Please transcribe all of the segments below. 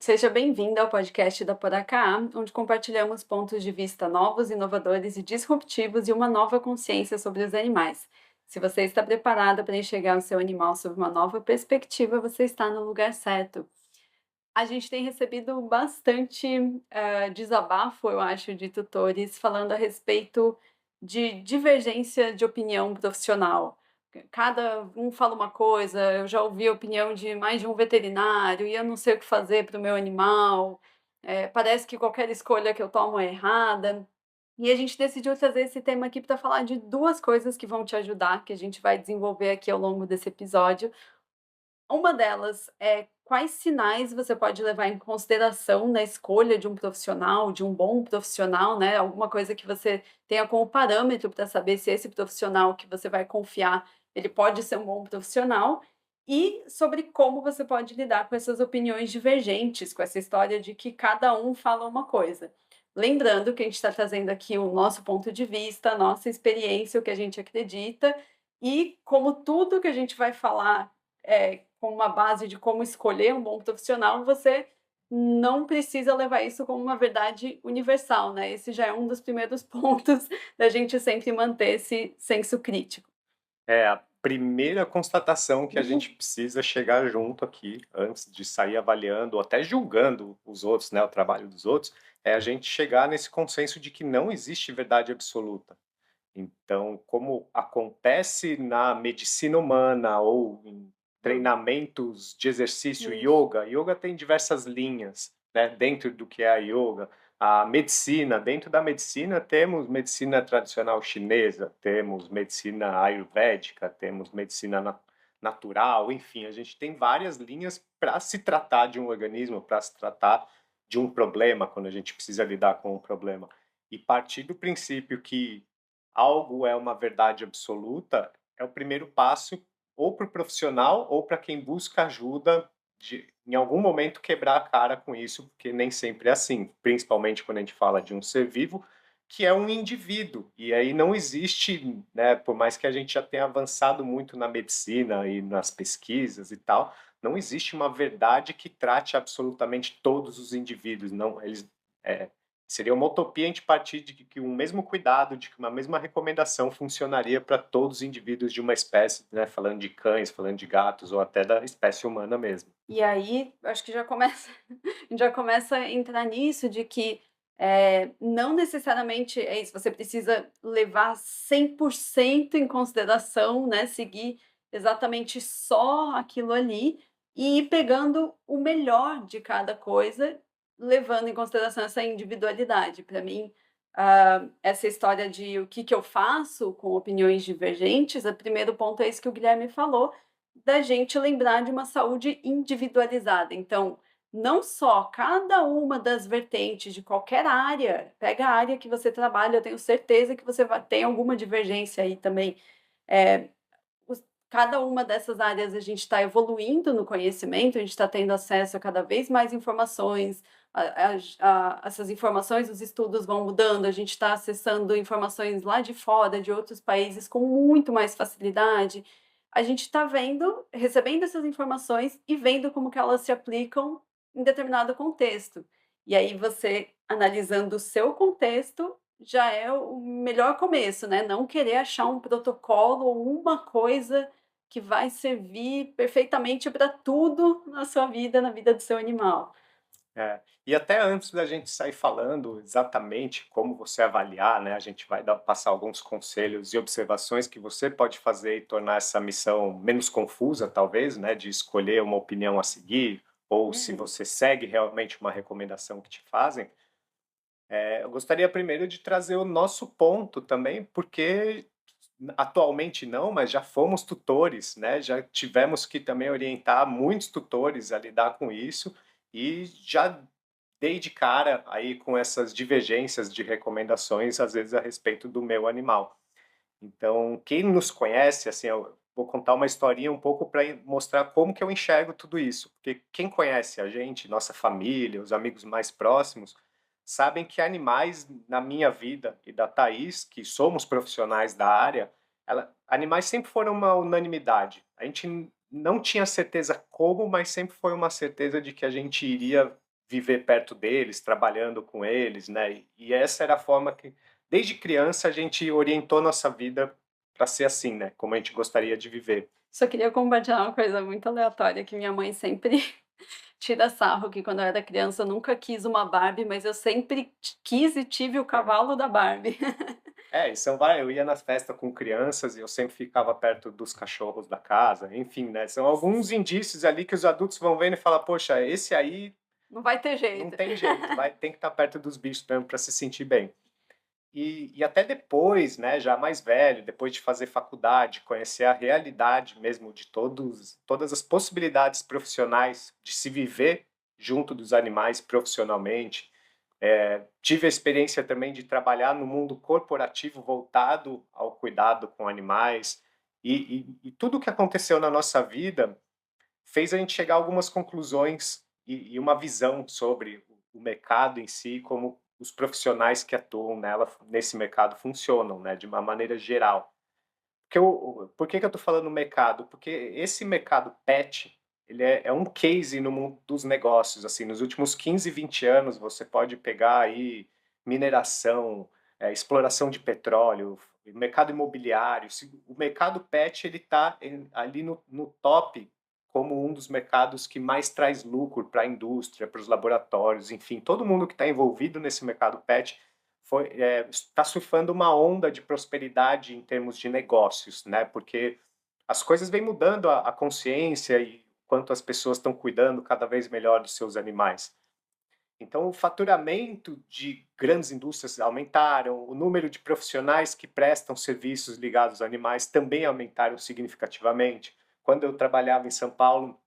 Seja bem-vindo ao podcast da Poracá, onde compartilhamos pontos de vista novos, inovadores e disruptivos e uma nova consciência sobre os animais. Se você está preparado para enxergar o seu animal sob uma nova perspectiva, você está no lugar certo. A gente tem recebido bastante desabafo, eu acho, de tutores falando a respeito de divergência de opinião profissional. Cada um fala uma coisa, eu já ouvi a opinião de mais de um veterinário e eu não sei o que fazer para o meu animal. Parece que qualquer escolha que eu tomo é errada. E a gente decidiu trazer esse tema aqui para falar de duas coisas que vão te ajudar, que a gente vai desenvolver aqui ao longo desse episódio. Uma delas é quais sinais você pode levar em consideração na escolha de um profissional, de um bom profissional, né, alguma coisa que você tenha como parâmetro para saber se esse profissional que você vai confiar, ele pode ser um bom profissional, e sobre como você pode lidar com essas opiniões divergentes, com essa história de que cada um fala uma coisa. Lembrando que a gente está trazendo aqui o nosso ponto de vista, a nossa experiência, o que a gente acredita, e como tudo que a gente vai falar com uma base de como escolher um bom profissional, você não precisa levar isso como uma verdade universal, né, esse já é um dos primeiros pontos da gente sempre manter esse senso crítico. É a primeira constatação que a gente precisa chegar junto aqui, antes de sair avaliando ou até julgando os outros, né, o trabalho dos outros, é a gente chegar nesse consenso de que não existe verdade absoluta. Então, como acontece na medicina humana ou em Hum, treinamentos de exercício isso. yoga tem diversas linhas, né, dentro do que é a yoga. A medicina, dentro da medicina temos medicina tradicional chinesa, temos medicina ayurvédica, temos medicina natural, enfim, a gente tem várias linhas para se tratar de um organismo, para se tratar de um problema, quando a gente precisa lidar com um problema. E partir do princípio que algo é uma verdade absoluta, é o primeiro passo ou para o profissional ou para quem busca ajuda de, em algum momento, quebrar a cara com isso, porque nem sempre é assim, principalmente quando a gente fala de um ser vivo, que é um indivíduo. E aí não existe, né, por mais que a gente já tenha avançado muito na medicina e nas pesquisas e tal, não existe uma verdade que trate absolutamente todos os indivíduos. Não, eles, é, seria uma utopia a gente partir de que um mesmo cuidado, de que uma mesma recomendação funcionaria para todos os indivíduos de uma espécie, né, falando de cães, falando de gatos ou até da espécie humana mesmo. E aí, acho que já começa a gente já começa a entrar nisso de que, não necessariamente é isso, você precisa levar 100% em consideração, né, seguir exatamente só aquilo ali, e ir pegando o melhor de cada coisa, levando em consideração essa individualidade. Para mim, essa história de o que que eu faço com opiniões divergentes, o primeiro ponto é isso que o Guilherme falou, da gente lembrar de uma saúde individualizada. Então, não só cada uma das vertentes de qualquer área, pega a área que você trabalha, eu tenho certeza que você vai tem alguma divergência aí também. Eh, Cada uma dessas áreas a gente está evoluindo no conhecimento, a gente está tendo acesso a cada vez mais informações, essas informações, os estudos vão mudando, a gente está acessando informações lá de fora, de outros países, com muito mais facilidade. A gente está vendo, recebendo essas informações e vendo como que elas se aplicam em determinado contexto. E aí você, analisando o seu contexto, já é o melhor começo, né, não querer achar um protocolo ou uma coisa que vai servir perfeitamente para tudo na sua vida, na vida do seu animal. É. E até antes da gente sair falando exatamente como você avaliar, né, a gente vai passar alguns conselhos e observações que você pode fazer e tornar essa missão menos confusa, talvez, né, de escolher uma opinião a seguir, ou se Uhum. você segue realmente uma recomendação que te fazem. Eu gostaria primeiro de trazer o nosso ponto também, porque atualmente não, mas já fomos tutores, né? Já tivemos que também orientar muitos tutores a lidar com isso e já dei de cara aí com essas divergências de recomendações, às vezes a respeito do meu animal. Então, quem nos conhece, assim, eu vou contar uma historinha um pouco para mostrar como que eu enxergo tudo isso, porque quem conhece a gente, nossa família, os amigos mais próximos, sabem que animais na minha vida e da Thaís, que somos profissionais da área, animais sempre foram uma unanimidade. A gente não tinha certeza como, mas sempre foi uma certeza de que a gente iria viver perto deles, trabalhando com eles, né? E essa era a forma que, desde criança, a gente orientou nossa vida para ser assim, né? Como a gente gostaria de viver. Só queria compartilhar uma coisa muito aleatória que minha mãe sempre tira sarro, que quando eu era criança eu nunca quis uma Barbie, mas eu sempre quis e tive o cavalo da Barbie. É, e são várias. Eu ia nas festas com crianças e eu sempre ficava perto dos cachorros da casa, enfim, né? São alguns indícios ali que os adultos vão vendo e falam, poxa, esse aí Não vai ter não jeito. tem jeito, tem que estar perto dos bichos mesmo para se sentir bem. E até depois, né, já mais velho, depois de fazer faculdade, conhecer a realidade mesmo de todas as possibilidades profissionais de se viver junto dos animais profissionalmente. Tive a experiência também de trabalhar no mundo corporativo voltado ao cuidado com animais. E tudo o que aconteceu na nossa vida fez a gente chegar a algumas conclusões e uma visão sobre o mercado em si, como os profissionais que atuam nesse mercado funcionam, né, de uma maneira geral. Por que que eu estou falando mercado? Porque esse mercado pet, ele é um case no mundo dos negócios. Assim, nos últimos 15, 20 anos, você pode pegar aí mineração, exploração de petróleo, mercado imobiliário. O mercado pet ele está ali no top como um dos mercados que mais traz lucro para a indústria, para os laboratórios, enfim, todo mundo que está envolvido nesse mercado pet está surfando uma onda de prosperidade em termos de negócios, né? Porque as coisas vêm mudando a consciência e quanto as pessoas estão cuidando cada vez melhor dos seus animais. Então, o faturamento de grandes indústrias aumentaram, o número de profissionais que prestam serviços ligados a animais também aumentaram significativamente. Quando eu trabalhava em São Paulo,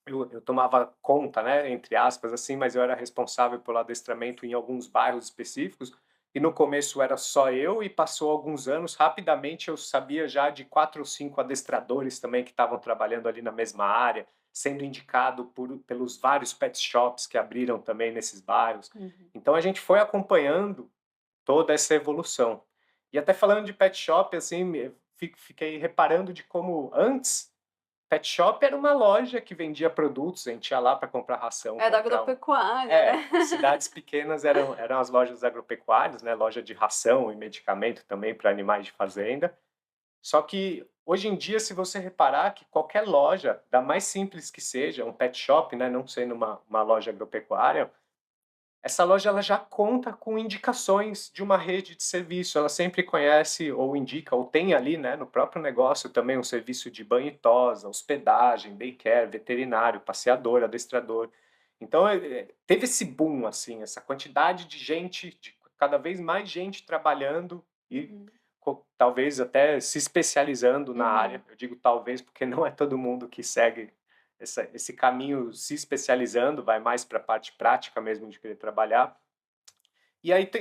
eu tomava conta, né, entre aspas, assim, mas eu era responsável pelo adestramento em alguns bairros específicos, e no começo era só eu, e passou alguns anos, rapidamente eu sabia já de 4 ou 5 adestradores também que estavam trabalhando ali na mesma área, sendo indicado pelos vários pet shops que abriram também nesses bairros. Uhum. Então a gente foi acompanhando toda essa evolução. E até falando de pet shop, assim, fiquei reparando de como antes pet shop era uma loja que vendia produtos, a gente ia lá para comprar ração, É da comprar agropecuária, né? cidades pequenas eram as lojas agropecuárias, né? Loja de ração e medicamento também para animais de fazenda. Só que hoje em dia, se você reparar que qualquer loja, da mais simples que seja, um pet shop, né? Não sendo uma loja agropecuária, essa loja ela já conta com indicações de uma rede de serviço. Ela sempre conhece ou indica ou tem ali, né, no próprio negócio também um serviço de banho e tosa, hospedagem, daycare, veterinário, passeador, adestrador. Então teve esse boom assim, essa quantidade de gente, de cada vez mais gente trabalhando e Uhum. talvez até se especializando na área. Uhum. Eu digo talvez porque não é todo mundo que segue esse caminho se especializando, vai mais para a parte prática mesmo de querer trabalhar. E aí,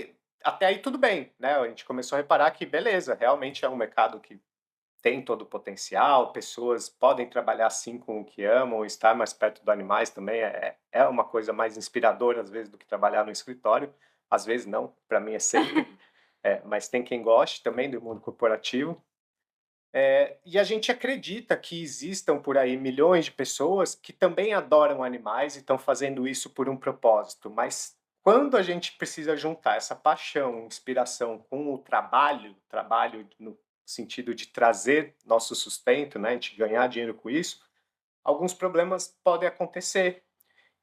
até aí tudo bem, né? A gente começou a reparar que, beleza, realmente é um mercado que tem todo o potencial, pessoas podem trabalhar assim com o que amam, estar mais perto dos animais também é uma coisa mais inspiradora, às vezes, do que trabalhar no escritório. Às vezes não, para mim é sempre, mas tem quem goste também do mundo corporativo. E a gente acredita que existam por aí milhões de pessoas que também adoram animais e estão fazendo isso por um propósito, mas quando a gente precisa juntar essa paixão, inspiração com o trabalho no sentido de trazer nosso sustento, né, a gente ganhar dinheiro com isso, alguns problemas podem acontecer.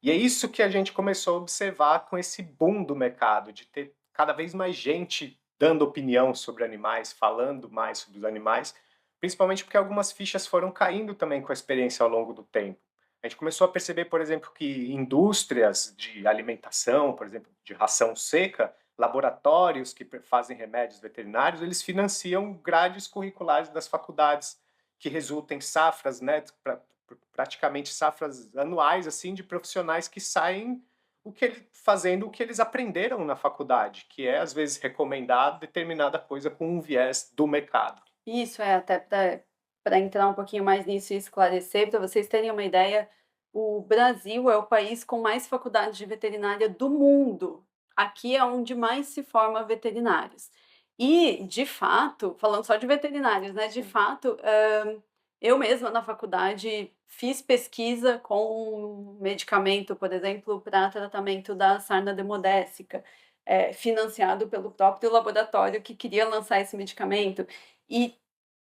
E é isso que a gente começou a observar com esse boom do mercado, de ter cada vez mais gente dando opinião sobre animais, falando mais sobre os animais, principalmente porque algumas fichas foram caindo também com a experiência ao longo do tempo. A gente começou a perceber, por exemplo, que indústrias de alimentação, por exemplo, de ração seca, laboratórios que fazem remédios veterinários, eles financiam grades curriculares das faculdades que resultam em safras, né, praticamente safras anuais assim de profissionais que saem fazendo o que eles aprenderam na faculdade, que é às vezes recomendar determinada coisa com um viés do mercado. Isso, até para entrar um pouquinho mais nisso e esclarecer, para vocês terem uma ideia, o Brasil é o país com mais faculdades de veterinária do mundo. Aqui é onde mais se forma veterinários. E, de fato, falando só de veterinários, né, de Sim. fato, Eu mesma, na faculdade, fiz pesquisa com um medicamento, por exemplo, para tratamento da sarna demodécica, financiado pelo próprio laboratório que queria lançar esse medicamento. E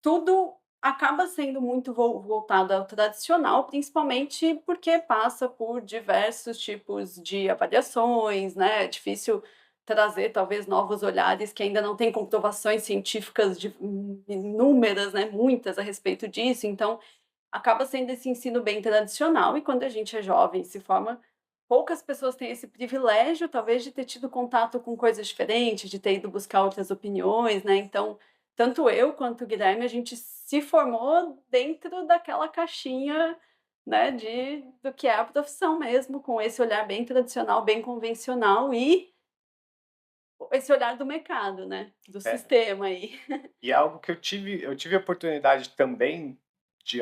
tudo acaba sendo muito voltado ao tradicional, principalmente porque passa por diversos tipos de avaliações, né, é difícil trazer talvez novos olhares que ainda não têm comprovações científicas inúmeras, né, muitas a respeito disso, então acaba sendo esse ensino bem tradicional e quando a gente é jovem e se forma, poucas pessoas têm esse privilégio, talvez, de ter tido contato com coisas diferentes, de ter ido buscar outras opiniões, né, então, tanto eu quanto o Guilherme, a gente se formou dentro daquela caixinha, né, do que é a profissão mesmo, com esse olhar bem tradicional, bem convencional e esse olhar do mercado, né, do É, sistema aí. e é algo que eu tive a oportunidade também de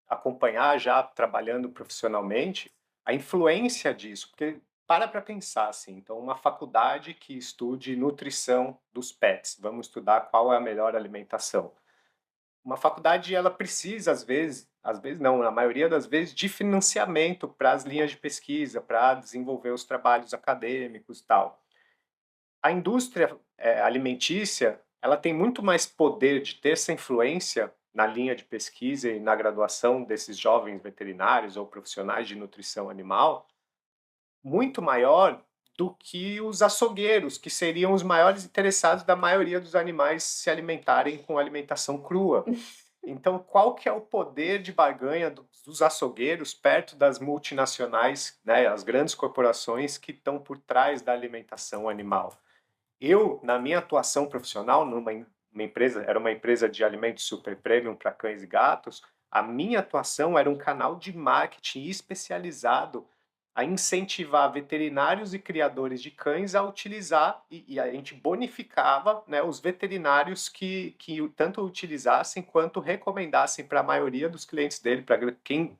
acompanhar já trabalhando profissionalmente, a influência disso, porque para pensar assim, então uma faculdade que estude nutrição dos pets, vamos estudar qual é a melhor alimentação. Uma faculdade ela precisa às vezes não, na maioria das vezes, de financiamento para as linhas de pesquisa, para desenvolver os trabalhos acadêmicos e tal. A indústria alimentícia, ela tem muito mais poder de ter essa influência na linha de pesquisa e na graduação desses jovens veterinários ou profissionais de nutrição animal, muito maior do que os açougueiros, que seriam os maiores interessados da maioria dos animais se alimentarem com alimentação crua. Então, qual que é o poder de barganha dos açougueiros perto das multinacionais, né, as grandes corporações que estão por trás da alimentação animal? Eu, na minha atuação profissional, uma empresa, era uma empresa de alimentos super premium para cães e gatos, a minha atuação era um canal de marketing especializado a incentivar veterinários e criadores de cães a utilizar, e a gente bonificava, né, os veterinários que tanto utilizassem quanto recomendassem para a maioria dos clientes dele, para quem,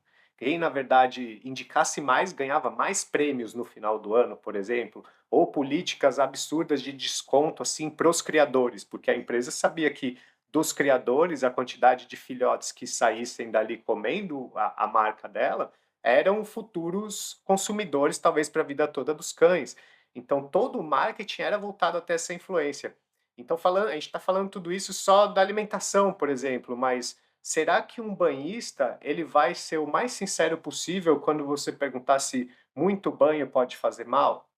na verdade, indicasse mais, ganhava mais prêmios no final do ano, por exemplo, ou políticas absurdas de desconto assim para os criadores, porque a empresa sabia que dos criadores, a quantidade de filhotes que saíssem dali comendo a marca dela eram futuros consumidores, talvez para a vida toda dos cães. Então, todo o marketing era voltado até essa influência. Então, a gente está falando tudo isso só da alimentação, por exemplo, mas será que um banhista ele vai ser o mais sincero possível quando você perguntar se muito banho pode fazer mal?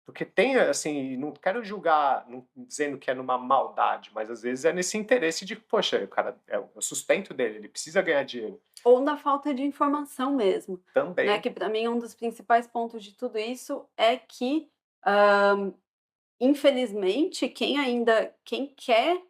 Porque tem, assim, não quero julgar dizendo que é numa maldade, mas às vezes é nesse interesse de, poxa, o cara é o sustento dele, ele precisa ganhar dinheiro. Ou na falta de informação mesmo, né, Também, que para mim um dos principais pontos de tudo isso é que, infelizmente, quem quer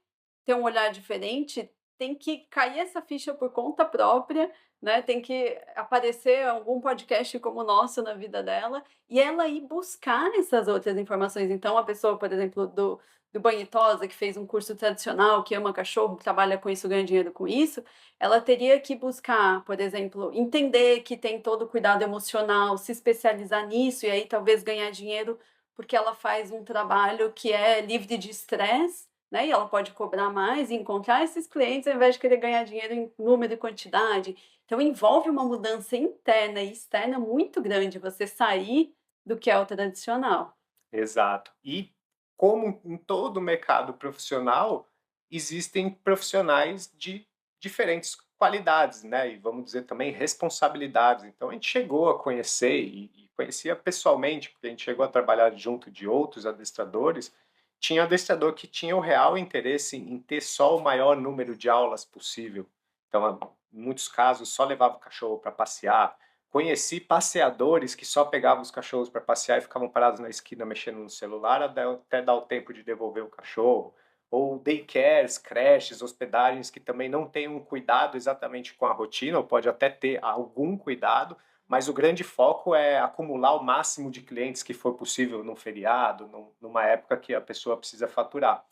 ter um olhar diferente, tem que cair essa ficha por conta própria, né, tem que aparecer algum podcast como o nosso na vida dela, e ela ir buscar essas outras informações. Então a pessoa, por exemplo, do banho e tosa, que fez um curso tradicional, que ama cachorro, que trabalha com isso, ganha dinheiro com isso, ela teria que buscar, por exemplo, entender que tem todo o cuidado emocional, se especializar nisso e aí talvez ganhar dinheiro porque ela faz um trabalho que é livre de estresse, né? E ela pode cobrar mais e encontrar esses clientes ao invés de querer ganhar dinheiro em número e quantidade. Então envolve uma mudança interna e externa muito grande você sair do que é o tradicional. exato. E como em todo mercado profissional, existem profissionais de diferentes qualidades, né? E vamos dizer também responsabilidades. Então a gente chegou a conhecer e conhecia pessoalmente, porque a gente chegou a trabalhar junto de outros adestradores. Tinha adestrador que tinha o real interesse em ter só o maior número de aulas possível. Então, em muitos casos, só levava o cachorro para passear. Conheci passeadores que só pegavam os cachorros para passear e ficavam parados na esquina mexendo no celular até dar o tempo de devolver o cachorro. Ou daycares, creches, hospedagens que também não têm um cuidado exatamente com a rotina, ou pode até ter algum cuidado, mas o grande foco é acumular o máximo de clientes que for possível num feriado, numa época que a pessoa precisa faturar.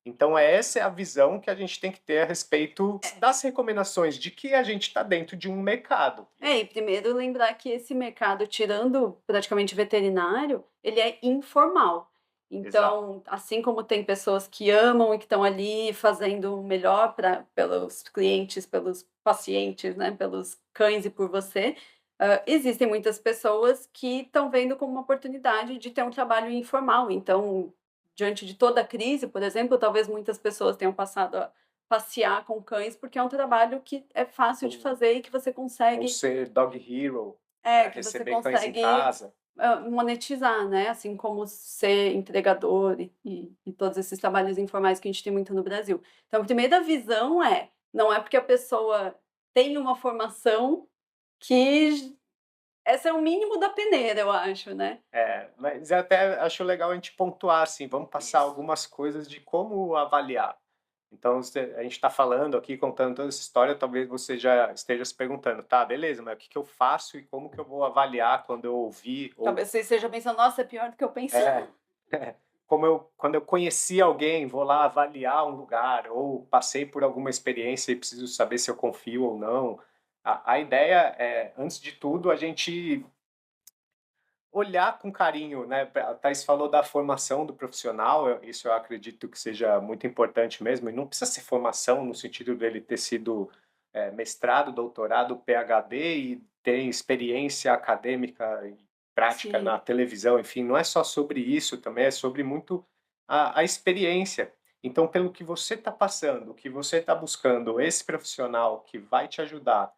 Então, essa é a visão que a gente tem que ter a respeito das recomendações, de que a gente está dentro de um mercado. E primeiro lembrar que esse mercado, tirando praticamente veterinário, ele é informal. exato. Então, assim como tem pessoas que amam e que estão ali fazendo o melhor pelos clientes, pelos pacientes, né, pelos cães e por você, existem muitas pessoas que estão vendo como uma oportunidade de ter um trabalho informal. Então, diante de toda a crise, por exemplo, talvez muitas pessoas tenham passado a passear com cães, porque é um trabalho que é fácil de Ou, fazer e que você ou consegue ser dog hero, que você receber cães em consegue casa. monetizar, né, assim como ser entregador e todos esses trabalhos informais que a gente tem muito no Brasil. Então a primeira visão não é porque a pessoa tem uma formação que essa é o mínimo da peneira, eu acho, né. É, mas eu até acho legal a gente pontuar, assim, vamos passar Isso. algumas coisas de como avaliar. Então, a gente está falando aqui, contando toda essa história, talvez você já esteja se perguntando, tá, beleza, mas o que que eu faço e como que eu vou avaliar quando eu ouvir ou Talvez você esteja pensando: "Nossa, é pior do que eu é, pensava". quando eu conheci alguém, vou lá avaliar um lugar ou passei por alguma experiência e preciso saber se eu confio ou não. A ideia é, antes de tudo, a gente olhar com carinho, né? A Thais falou da formação do profissional, isso eu acredito que seja muito importante mesmo, e não precisa ser formação no sentido dele ter sido mestrado, doutorado, PhD e ter experiência acadêmica e prática na Sim. televisão, enfim, não é só sobre isso, também é sobre muito a experiência. Então, pelo que você está passando, o que você está buscando, esse profissional que vai te ajudar,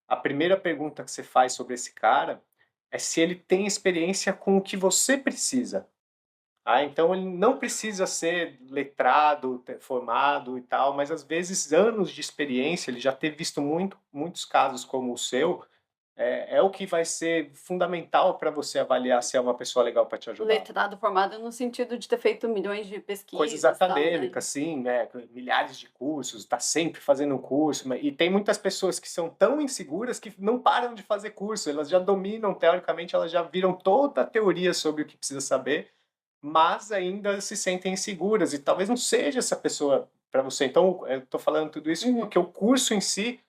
a primeira pergunta que você faz sobre esse cara é se ele tem experiência com o que você precisa. Então ele não precisa ser letrado, formado e tal, mas às vezes anos de experiência, ele já ter visto muitos casos como o seu, é o que vai ser fundamental para você avaliar se é uma pessoa legal para te ajudar. Letrado, formado no sentido de ter feito milhões de Coisas pesquisas, tal, né. acadêmicas, sim, né, milhares de cursos, está sempre fazendo um curso, e tem muitas pessoas que são tão inseguras que não param de fazer curso, elas já dominam, teoricamente, elas já viram toda a teoria sobre o que precisa saber, mas ainda se sentem inseguras, e talvez não seja essa pessoa para você. Então, eu estou falando tudo isso Uhum. porque o curso em si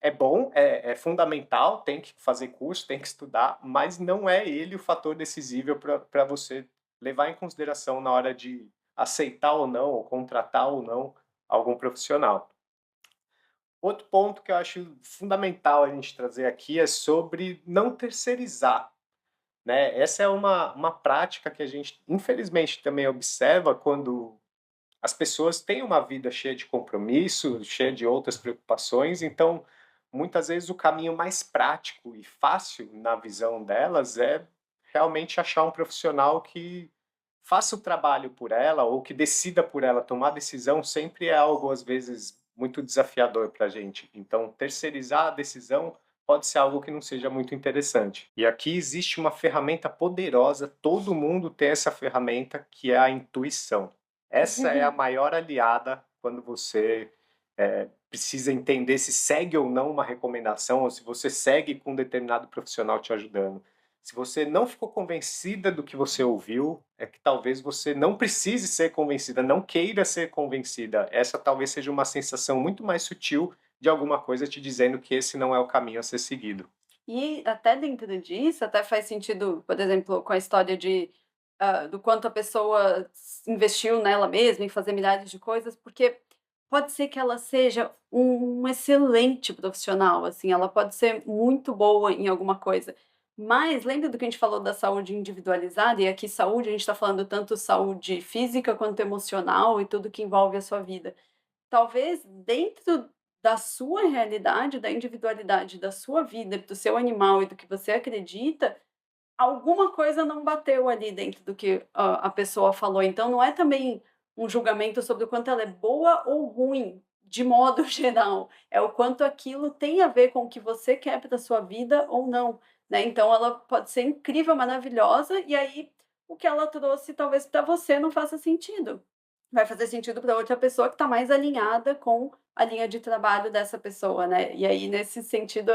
é bom, é fundamental, tem que fazer curso, tem que estudar, mas não é ele o fator decisivo para você levar em consideração na hora de aceitar ou não, ou contratar ou não algum profissional. Outro ponto que eu acho fundamental a gente trazer aqui é sobre não terceirizar, né? Essa é uma prática que a gente, infelizmente, também observa quando as pessoas têm uma vida cheia de compromisso, cheia de outras preocupações, então muitas vezes o caminho mais prático e fácil na visão delas é realmente achar um profissional que faça o trabalho por ela ou que decida por ela. Tomar decisão sempre é algo, às vezes, muito desafiador para a gente. Então, terceirizar a decisão pode ser algo que não seja muito interessante. E aqui existe uma ferramenta poderosa, todo mundo tem essa ferramenta, que é a intuição. Essa é a maior aliada quando você precisa entender se segue ou não uma recomendação, ou se você segue com um determinado profissional te ajudando. Se você não ficou convencida do que você ouviu, é que talvez você não precise ser convencida, não queira ser convencida. Essa talvez seja uma sensação muito mais sutil de alguma coisa te dizendo que esse não é o caminho a ser seguido. E até dentro disso, até faz sentido, por exemplo, com a história do quanto a pessoa investiu nela mesma, em fazer milhares de coisas, porque pode ser que ela seja um excelente profissional, assim, ela pode ser muito boa em alguma coisa. Mas lembra do que a gente falou da saúde individualizada? E aqui saúde, a gente está falando tanto saúde física quanto emocional e tudo que envolve a sua vida. Talvez dentro da sua realidade, da individualidade da sua vida, do seu animal e do que você acredita, alguma coisa não bateu ali dentro do que a pessoa falou. Então não é também um julgamento sobre o quanto ela é boa ou ruim, de modo geral, é o quanto aquilo tem a ver com o que você quer para sua vida ou não, né. Então ela pode ser incrível, maravilhosa, e aí o que ela trouxe talvez para você não faça sentido. Vai fazer sentido para outra pessoa que está mais alinhada com a linha de trabalho dessa pessoa, né. E aí nesse sentido,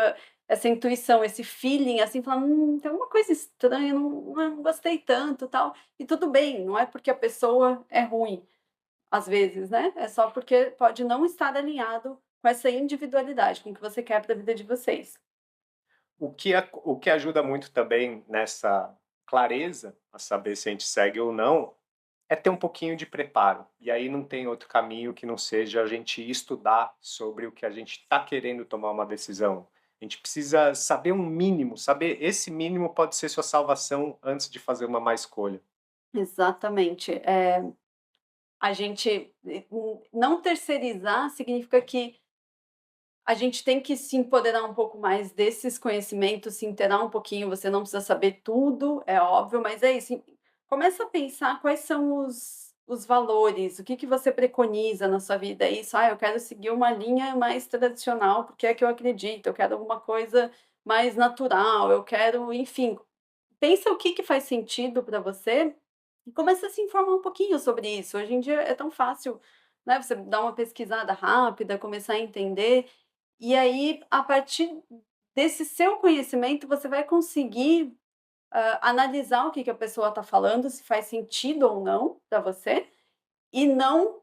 essa intuição, esse feeling, assim, falar: tem alguma coisa estranha, não gostei tanto, tal". E tudo bem, não é porque a pessoa é ruim, às vezes, né, é só porque pode não estar alinhado com essa individualidade, com o que você quer para a vida de vocês. O que ajuda muito também nessa clareza, a saber se a gente segue ou não, é ter um pouquinho de preparo. E aí não tem outro caminho que não seja a gente estudar sobre o que a gente está querendo tomar uma decisão. A gente precisa saber um mínimo, saber esse mínimo pode ser sua salvação antes de fazer uma má escolha. Exatamente. A gente não terceirizar significa que a gente tem que se empoderar um pouco mais desses conhecimentos, se inteirar um pouquinho, você não precisa saber tudo, é óbvio, mas é isso, começa a pensar quais são os valores, o que que você preconiza na sua vida, é isso: "Ah, eu quero seguir uma linha mais tradicional, porque é que eu acredito, eu quero alguma coisa mais natural, eu quero", enfim, pensa o que que faz sentido para você e começa a se informar um pouquinho sobre isso. Hoje em dia é tão fácil, né, você dar uma pesquisada rápida, começar a entender, e aí, a partir desse seu conhecimento, você vai conseguir, analisar o que que a pessoa está falando, se faz sentido ou não para você, e não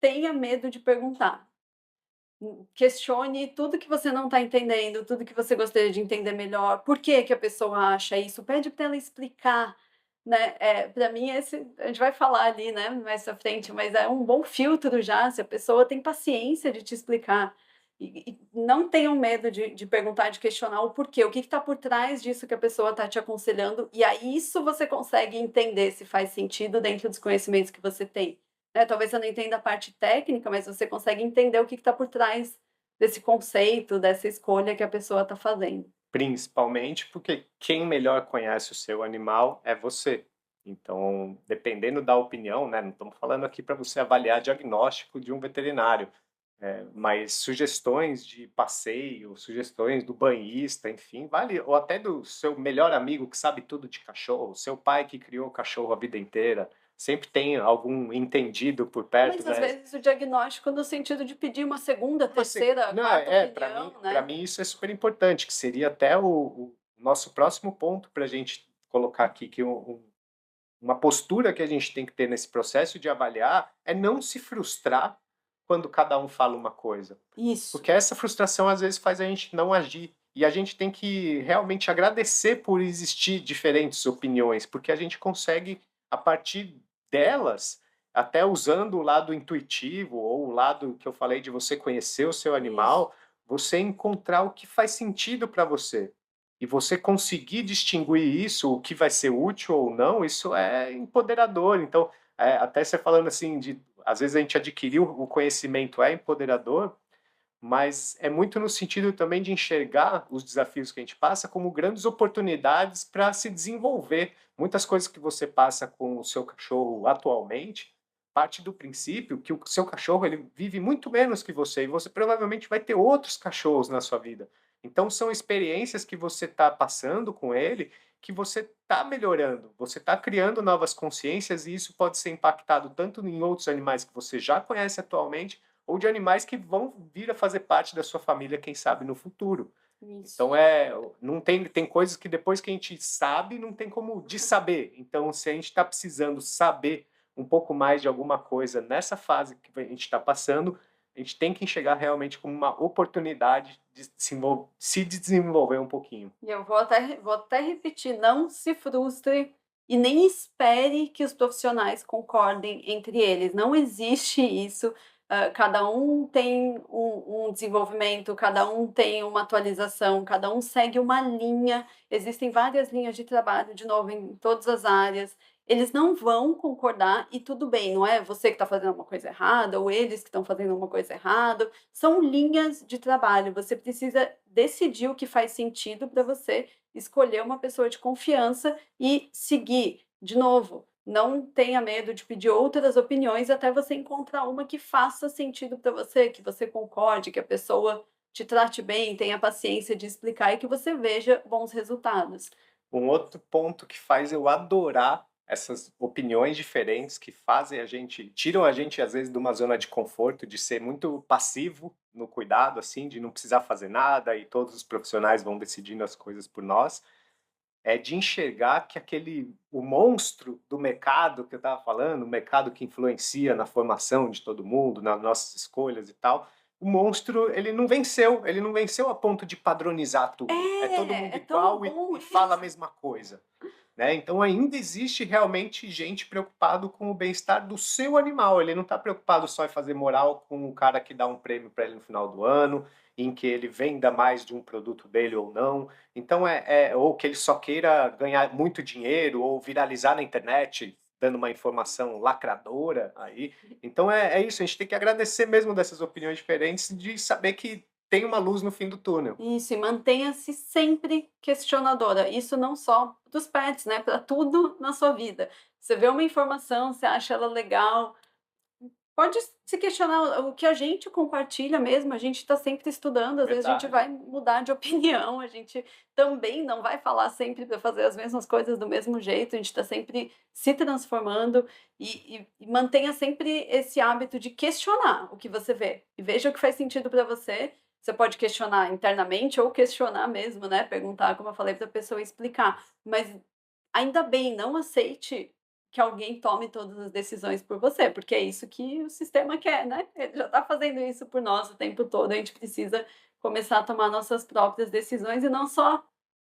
tenha medo de perguntar. Questione tudo que você não está entendendo, tudo que você gostaria de entender melhor, por que que a pessoa acha isso, pede para ela explicar, né, pra mim esse a gente vai falar ali, né, mais pra frente, mas é um bom filtro já, se a pessoa tem paciência de te explicar. E não tenham medo de perguntar, de questionar o porquê, o que está por trás disso que a pessoa está te aconselhando, e aí isso você consegue entender se faz sentido dentro dos conhecimentos que você tem. Talvez você não entenda a parte técnica, mas você consegue entender o que está por trás desse conceito, dessa escolha que a pessoa está fazendo. Principalmente porque quem melhor conhece o seu animal é você. Então, dependendo da opinião, né, não estamos falando aqui para você avaliar diagnóstico de um veterinário, mas sugestões de passeio, sugestões do banhista, enfim, vale, ou até do seu melhor amigo que sabe tudo de cachorro, seu pai que criou o cachorro a vida inteira, sempre tem algum entendido por perto, Mas às né? vezes o diagnóstico no sentido de pedir uma segunda, Você, terceira, não, quarta opinião, para né. mim isso é super importante, que seria até o nosso próximo ponto para a gente colocar aqui, que uma postura que a gente tem que ter nesse processo de avaliar é não se frustrar quando cada um fala uma coisa. Isso, Porque essa frustração às vezes faz a gente não agir. E a gente tem que realmente agradecer por existir diferentes opiniões, porque a gente consegue, a partir delas, até usando o lado intuitivo ou o lado que eu falei de você conhecer o seu isso. animal, você encontrar o que faz sentido para você. E você conseguir distinguir isso, o que vai ser útil ou não, isso é empoderador. Então, até você falando assim, de às vezes a gente adquiriu o conhecimento é empoderador, mas é muito no sentido também de enxergar os desafios que a gente passa como grandes oportunidades para se desenvolver. Muitas coisas que você passa com o seu cachorro atualmente parte do princípio que o seu cachorro ele vive muito menos que você e você provavelmente vai ter outros cachorros na sua vida. Então são experiências que você está passando com ele que você está melhorando, você está criando novas consciências e isso pode ser impactado tanto em outros animais que você já conhece atualmente ou de animais que vão vir a fazer parte da sua família, quem sabe no futuro. Isso. Então não tem coisas que depois que a gente sabe, não tem como de saber. Então, se a gente está precisando saber um pouco mais de alguma coisa nessa fase que a gente está passando, a gente tem que enxergar realmente como uma oportunidade de se desenvolver um pouquinho. E eu vou até repetir, não se frustre e nem espere que os profissionais concordem entre eles, não existe isso, cada um tem um desenvolvimento, cada um tem uma atualização, cada um segue uma linha, existem várias linhas de trabalho, de novo, em todas as áreas, eles não vão concordar e tudo bem, não é você que está fazendo uma coisa errada ou eles que estão fazendo uma coisa errada, são linhas de trabalho, você precisa decidir o que faz sentido para você, escolher uma pessoa de confiança e seguir. De novo, não tenha medo de pedir outras opiniões até você encontrar uma que faça sentido para você, que você concorde, que a pessoa te trate bem, tenha paciência de explicar e que você veja bons resultados. Um outro ponto que faz eu adorar essas opiniões diferentes que fazem a gente tiram a gente às vezes de uma zona de conforto, de ser muito passivo no cuidado, assim, de não precisar fazer nada e todos os profissionais vão decidindo as coisas por nós, é de enxergar que o monstro do mercado que eu estava falando, o mercado que influencia na formação de todo mundo, nas nossas escolhas e tal, o monstro ele não venceu a ponto de padronizar tudo. É todo mundo É tão igual bom e fala a isso. mesma coisa. né? Então ainda existe realmente gente preocupado com o bem-estar do seu animal. Ele não está preocupado só em fazer moral com o cara que dá um prêmio para ele no final do ano, em que ele venda mais de um produto dele ou não. Então ou que ele só queira ganhar muito dinheiro ou viralizar na internet, dando uma informação lacradora aí. Então é isso, a gente tem que agradecer mesmo dessas opiniões diferentes, de saber que tem uma luz no fim do túnel. Isso, e mantenha-se sempre questionadora. Isso não só dos pets, né, para tudo na sua vida. Você vê uma informação, você acha ela legal, pode se questionar o que a gente compartilha mesmo, a gente está sempre estudando, às vezes a gente Verdade. vai mudar de opinião, a gente também não vai falar sempre para fazer as mesmas coisas do mesmo jeito, a gente está sempre se transformando e mantenha sempre esse hábito de questionar o que você vê e veja o que faz sentido para você. Você pode questionar internamente ou questionar mesmo, né? Perguntar, como eu falei, para a pessoa explicar. Mas ainda bem, não aceite que alguém tome todas as decisões por você, porque é isso que o sistema quer, né? Ele já está fazendo isso por nós o tempo todo, a gente precisa começar a tomar nossas próprias decisões e não só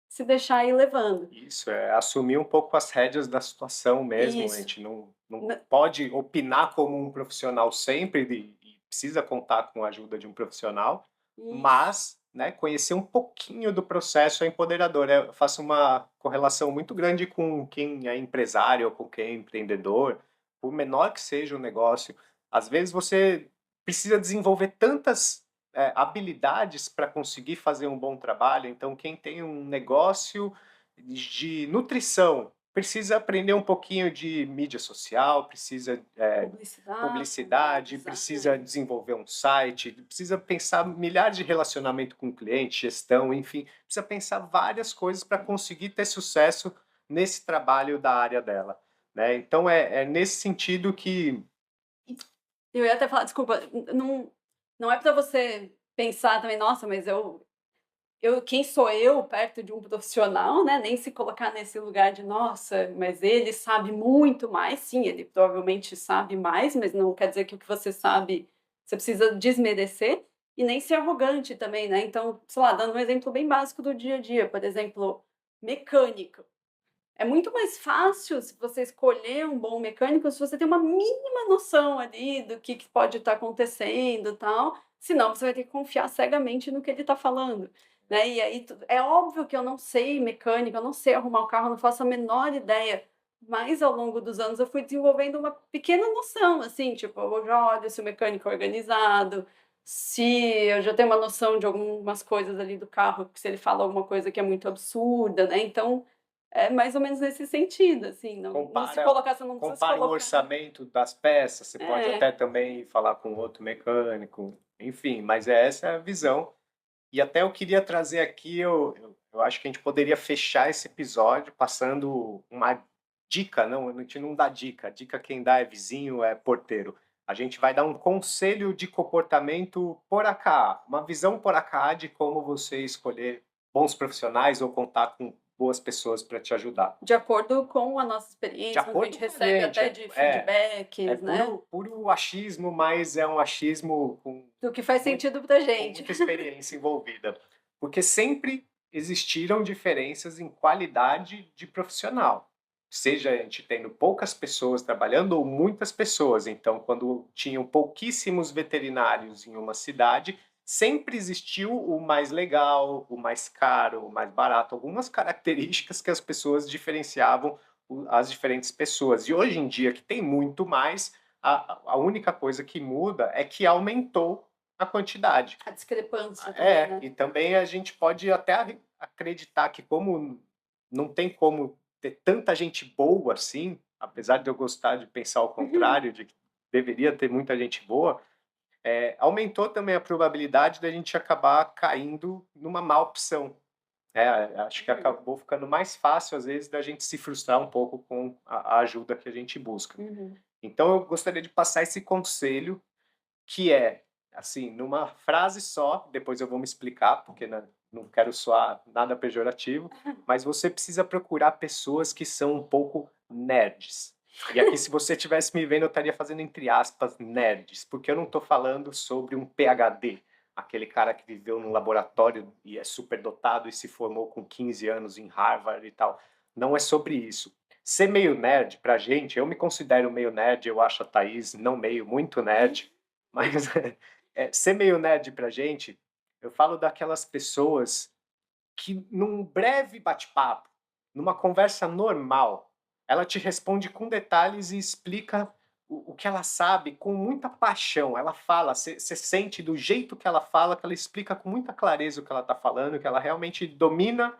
se deixar ir levando. Isso, é assumir um pouco as rédeas da situação mesmo. A Isso. gente não N pode opinar como um profissional sempre e precisa contar com a ajuda de um profissional, Isso. mas, né, conhecer um pouquinho do processo é empoderador. Eu faço uma correlação muito grande com quem é empresário ou com quem é empreendedor, por menor que seja o negócio. Às vezes você precisa desenvolver tantas habilidades para conseguir fazer um bom trabalho. Então, quem tem um negócio de nutrição precisa aprender um pouquinho de mídia social, precisa Publicidade, publicidade, precisa design. desenvolver um site, precisa pensar milhares de relacionamento com o cliente, gestão, enfim, precisa pensar várias coisas para conseguir ter sucesso nesse trabalho da área dela, né? Então é nesse sentido que Eu ia até falar, desculpa, não é para você pensar também: "Nossa, mas quem sou eu perto de um profissional", né, nem se colocar nesse lugar de: "Nossa, mas ele sabe muito mais". Sim, ele provavelmente sabe mais, mas não quer dizer que o que você sabe, você precisa desmerecer e nem ser arrogante também, né. Então, sei lá, dando um exemplo bem básico do dia a dia, por exemplo, mecânica. É muito mais fácil se você escolher um bom mecânico se você tem uma mínima noção ali do que pode estar acontecendo, e tal, senão você vai ter que confiar cegamente no que ele está falando, né. E aí é óbvio que eu não sei mecânica, eu não sei arrumar o carro, eu não faço a menor ideia, mas ao longo dos anos eu fui desenvolvendo uma pequena noção, assim, tipo, eu já olho se o mecânico é organizado, se eu já tenho uma noção de algumas coisas ali do carro, se ele fala alguma coisa que é muito absurda, né, então é mais ou menos nesse sentido, assim, não se compara colocar, você não precisa se compara o colocar. orçamento das peças, você pode É, até também falar com outro mecânico, enfim, mas essa é a visão. E até eu queria trazer aqui, eu acho que a gente poderia fechar esse episódio passando uma dica, não, a gente não dá dica, dica quem dá é vizinho, é porteiro. A gente vai dar um conselho de comportamento por AKA, uma visão por AKA de como você escolher bons profissionais ou contar com boas pessoas para te ajudar. de acordo com a nossa De experiência, com o que a acordo gente com a recebe gente, até de feedbacks, né, puro achismo, mas é um achismo com do que faz muito sentido pra com gente. muita experiência envolvida, porque sempre existiram diferenças em qualidade de profissional, seja a gente tendo poucas pessoas trabalhando ou muitas pessoas. Então, quando tinham pouquíssimos veterinários em uma cidade, sempre existiu o mais legal, o mais caro, o mais barato, algumas características que as pessoas diferenciavam as diferentes pessoas. E hoje em dia, que tem muito mais, a única coisa que muda é que aumentou a quantidade. A discrepância também, né. E também a gente pode até acreditar que como não tem como ter tanta gente boa assim, apesar de eu gostar de pensar o contrário, de que deveria ter muita gente boa, aumentou também a probabilidade da gente acabar caindo numa má opção. Acho que Uhum, acabou ficando mais fácil, às vezes, da gente se frustrar um pouco com a ajuda que a gente busca. uhum. Então, eu gostaria de passar esse conselho que é, assim, numa frase só, depois eu vou me explicar, porque não quero soar nada pejorativo, mas você precisa procurar pessoas que são um pouco nerds. E aqui, se você estivesse me vendo, eu estaria fazendo entre aspas nerds, porque eu não estou falando sobre um PhD, aquele cara que viveu num laboratório e é superdotado e se formou com 15 anos em Harvard e tal. não é sobre isso. Ser meio nerd pra gente, eu me considero meio nerd, eu acho a Thaís não meio, muito nerd, mas ser meio nerd pra gente, eu falo daquelas pessoas que num breve bate-papo, numa conversa normal, ela te responde com detalhes e explica o que ela sabe com muita paixão. Ela fala, você sente do jeito que ela explica com muita clareza o que ela está falando, que ela realmente domina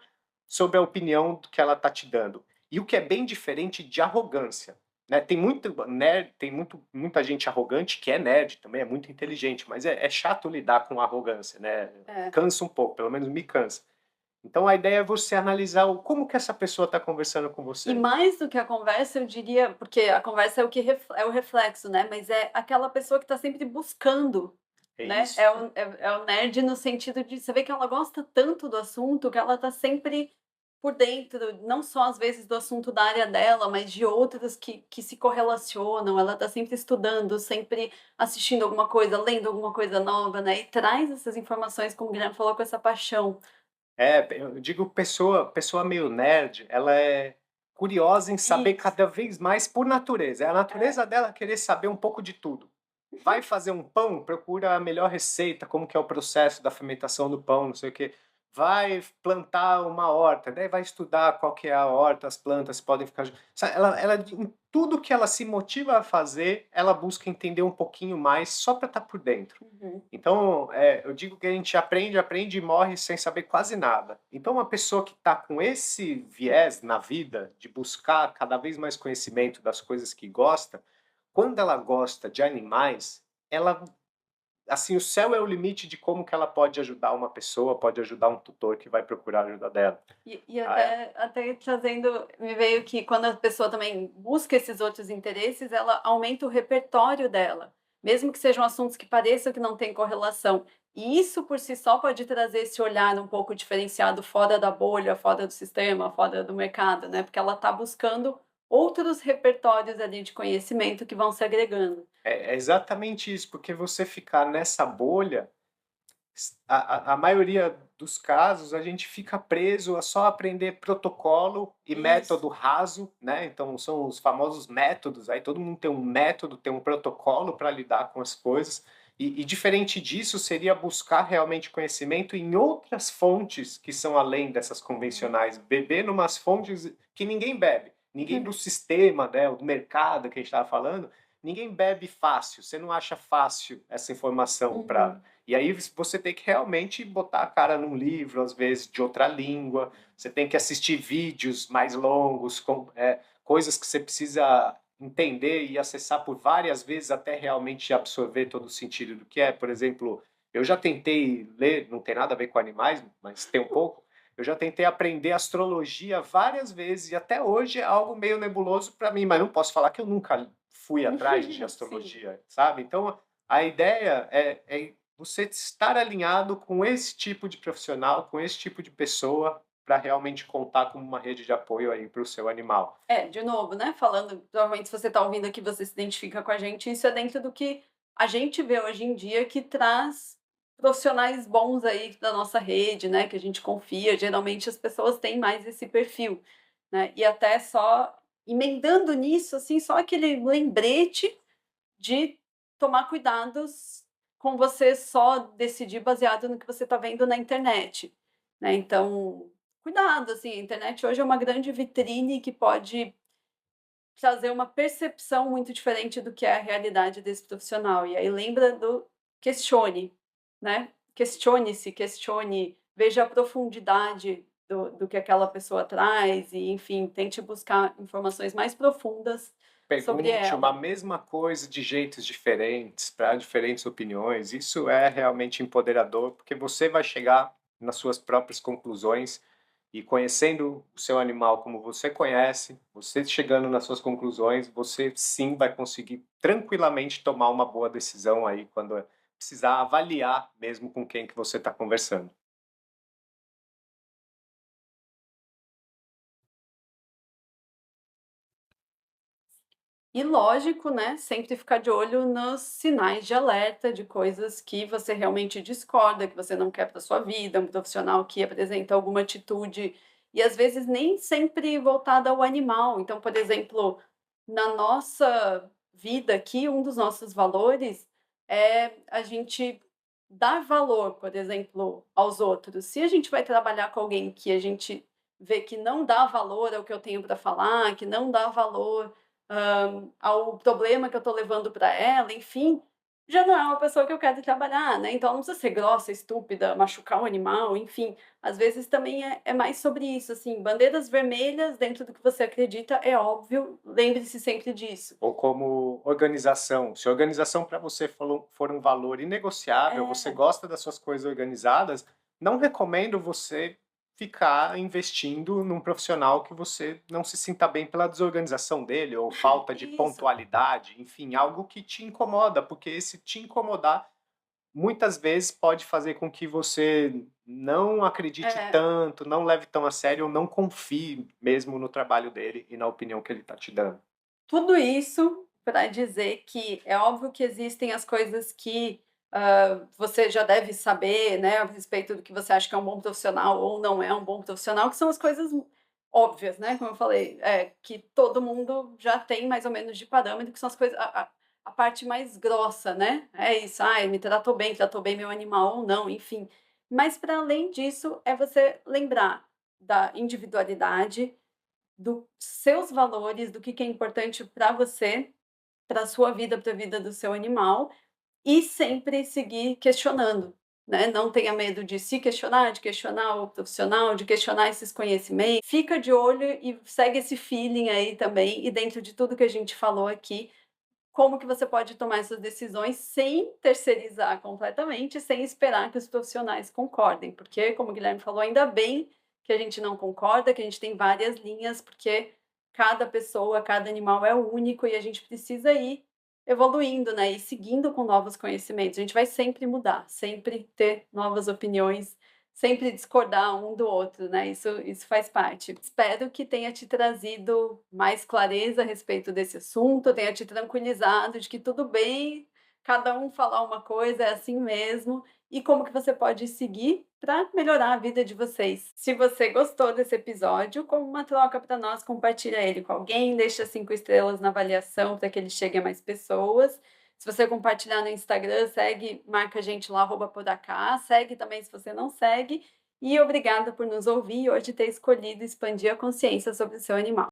sobre a opinião que ela está te dando. E o que é bem diferente de arrogância. Né? Tem muito nerd, tem muita gente arrogante que é nerd também, é muito inteligente, mas é chato lidar com arrogância, né? É. Cansa um pouco, pelo menos me cansa. Então a ideia é você analisar como que essa pessoa está conversando com E você. mais do que a conversa, eu diria, porque a conversa é o que é o reflexo, né? Mas é aquela pessoa que está sempre buscando, É né? isso. É o nerd no sentido de você vê que ela gosta tanto do assunto que ela está sempre por dentro, não só às vezes do assunto da área dela, mas de outros que se correlacionam. Ela está sempre estudando, sempre assistindo alguma coisa, lendo alguma coisa nova, né? E traz essas informações, como o Guilherme falou, com essa paixão. Eu digo pessoa meio nerd, ela é curiosa em saber Isso. cada vez mais por natureza. É a É. natureza dela querer saber um pouco de tudo. Vai fazer um pão, procura a melhor receita, como que é o processo da fermentação do pão, não sei o quê. Vai plantar uma horta, daí vai estudar qual que é a horta, as plantas podem ficar. Em tudo que ela se motiva a fazer, ela busca entender um pouquinho mais só para estar por dentro. Uhum. Então, eu digo que a gente aprende, aprende e morre sem saber quase nada. Então, uma pessoa que está com esse viés na vida, de buscar cada vez mais conhecimento das coisas que gosta, quando ela gosta de animais, ela, assim, o céu é o limite de como que ela pode ajudar uma pessoa, pode ajudar um tutor que vai procurar a ajuda dela. E Ah, é. até trazendo, me veio que quando a pessoa também busca esses outros interesses, ela aumenta o repertório dela, mesmo que sejam assuntos que pareçam que não têm correlação. E isso por si só pode trazer esse olhar um pouco diferenciado fora da bolha, fora do sistema, fora do mercado, né? Porque ela está buscando outros repertórios ali de conhecimento que vão se agregando. É exatamente isso, porque você ficar nessa bolha, a maioria dos casos a gente fica preso a só aprender protocolo e Isso. método raso, né? Então são os famosos métodos, aí todo mundo tem um método, tem um protocolo para lidar com as coisas. E diferente disso seria buscar realmente conhecimento em outras fontes que são além dessas convencionais, beber numas fontes que ninguém bebe, ninguém do sistema, né, do mercado que a gente estava falando, ninguém bebe fácil, você não acha fácil essa informação para. Uhum. E aí você tem que realmente botar a cara num livro, às vezes de outra língua, você tem que assistir vídeos mais longos, coisas que você precisa entender e acessar por várias vezes até realmente absorver todo o sentido do que é. Por exemplo, eu já tentei ler, não tem nada a ver com animais, mas tem um pouco, eu já tentei aprender astrologia várias vezes e até hoje é algo meio nebuloso para mim, mas não posso falar que eu nunca fui atrás de Sim. astrologia, sabe? Então, a ideia é você estar alinhado com esse tipo de profissional, com esse tipo de pessoa, para realmente contar como uma rede de apoio aí para o seu animal. É, de novo, né, falando, provavelmente se você está ouvindo aqui, você se identifica com a gente, isso é dentro do que a gente vê hoje em dia que traz profissionais bons aí da nossa rede, né, que a gente confia, geralmente as pessoas têm mais esse perfil, né, e até só emendando nisso, assim, só aquele lembrete de tomar cuidados com você só decidir baseado no que você está vendo na internet, né, então, cuidado, assim, a internet hoje é uma grande vitrine que pode trazer uma percepção muito diferente do que é a realidade desse profissional. E aí lembra do questione, né? Questione-se, questione, veja a profundidade do que aquela pessoa traz e, enfim, tente buscar informações mais profundas sobre Pergunte uma ela. mesma coisa de jeitos diferentes, para diferentes opiniões. Isso é realmente empoderador, porque você vai chegar nas suas próprias conclusões e conhecendo o seu animal como você conhece, você chegando nas suas conclusões, você sim vai conseguir tranquilamente tomar uma boa decisão aí quando precisar avaliar mesmo com quem que você está conversando. E lógico, né, sempre ficar de olho nos sinais de alerta de coisas que você realmente discorda, que você não quer para sua vida, um profissional que apresenta alguma atitude e às vezes nem sempre voltada ao animal. Então, por exemplo, na nossa vida aqui, um dos nossos valores é a gente dar valor, por exemplo, aos outros. Se a gente vai trabalhar com alguém que a gente vê que não dá valor ao que eu tenho para falar, que não dá valor, ao problema que eu estou levando para ela, enfim, já não é uma pessoa que eu quero trabalhar, né. Então ela não precisa ser grossa, estúpida, machucar o animal, enfim. Às vezes também é mais sobre isso, assim, bandeiras vermelhas dentro do que você acredita, é óbvio, lembre-se sempre disso. Ou como organização. Se organização para você for um valor inegociável, você É, gosta das suas coisas organizadas, não recomendo você ficar investindo num profissional que você não se sinta bem pela desorganização dele ou falta de isso. pontualidade, enfim, algo que te incomoda, porque esse te incomodar muitas vezes pode fazer com que você não acredite É. tanto, não leve tão a sério ou não confie mesmo no trabalho dele e na opinião que ele está te dando. Tudo isso para dizer que é óbvio que existem as coisas que, você já deve saber, né, a respeito do que você acha que é um bom profissional ou não é um bom profissional, que são as coisas óbvias, né, como eu falei, que todo mundo já tem mais ou menos de parâmetro, que são as coisas a parte mais grossa, né, é isso: "Ai, me tratou bem meu animal ou não", enfim. Mas para além disso, é você lembrar da individualidade, dos seus valores, do que é importante para você, para a sua vida, para a vida do seu animal, e sempre seguir questionando, né. Não tenha medo de se questionar, de questionar o profissional, de questionar esses conhecimentos. Fica de olho e segue esse feeling aí também, e dentro de tudo que a gente falou aqui, como que você pode tomar essas decisões sem terceirizar completamente, sem esperar que os profissionais concordem, porque, como o Guilherme falou, ainda bem que a gente não concorda, que a gente tem várias linhas, porque cada pessoa, cada animal é único e a gente precisa ir evoluindo, né, e seguindo com novos conhecimentos. A gente vai sempre mudar, sempre ter novas opiniões, sempre discordar um do outro, né, isso faz parte. Espero que tenha te trazido mais clareza a respeito desse assunto, tenha te tranquilizado de que tudo bem cada um falar uma coisa, é assim mesmo, e como que você pode seguir para melhorar a vida de vocês. Se você gostou desse episódio, como uma troca para nós, compartilha ele com alguém, deixa 5 estrelas na avaliação para que ele chegue a mais pessoas. Se você compartilhar no Instagram, segue, marca a gente lá, @podacá, segue também se você não segue, e obrigada por nos ouvir e hoje ter escolhido expandir a consciência sobre o seu animal.